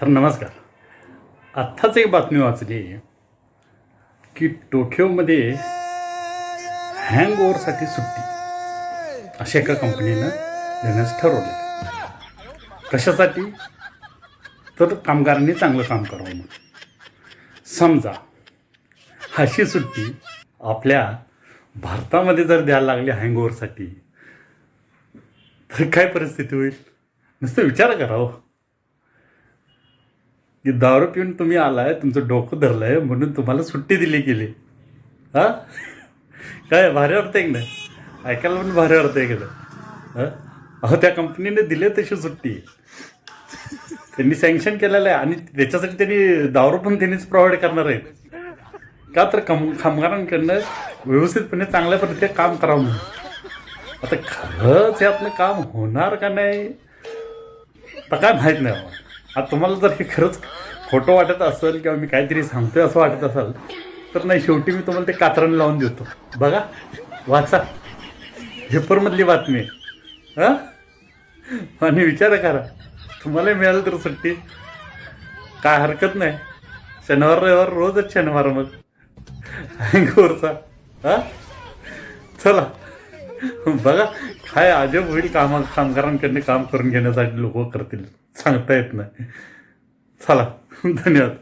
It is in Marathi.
तर नमस्कार. आत्ताच एक बातमी वाचली की टोकियोमध्ये हँगओव्हरसाठी सुट्टी अशा एका कंपनीनं देण्यास ठरवलं. कशासाठी? तर कामगारांनी चांगलं काम करावं म्हणून. समजा अशी सुट्टी आपल्या भारतामध्ये जर द्यायला लागली हँगओव्हरसाठी तर काय परिस्थिती होईल? नुसतं विचार करा हो. की दारू पिऊन तुम्ही आलाय, तुमचं डोकं धरलंय म्हणून तुम्हाला सुट्टी दिली गेली. हा, काय भारी वाटतंय की नाही? ऐकायला पण भारी वाटतंय की नाही? अहो, त्या कंपनीने दिले तशी सुट्टी, त्यांनी सँक्शन केलेलं आहे आणि त्याच्यासाठी त्यांनी दारू पण त्यांनीच प्रोव्हाइड करणार आहेत. का तर कामगारांकडनं व्यवस्थितपणे चांगल्या पद्धतीने काम करावं म्हणून. आता खरंच यातनं काम होणार का नाही आता काय माहीत नाही. आता तुम्हाला जर हे खरंच खोटं वाटत असेल किंवा मी काहीतरी सांगतोय असं वाटत असेल तर नाही, शेवटी मी तुम्हाला ते कात्रण लावून देतो. बघा, वाचा, पेपरमधली बातमी आहे. हां, आणि विचार करा, तुम्हाला मिळालं तर सुट्टी काय हरकत नाही. शनिवार रविवार रोजच शनिवार मग हँगओव्हरचा. हां, चला बघा काय अजब होईल. कामगारांकडनं काम करून घेण्यासाठी लोक करतील, सांगता येत नाही. चला, धन्यवाद.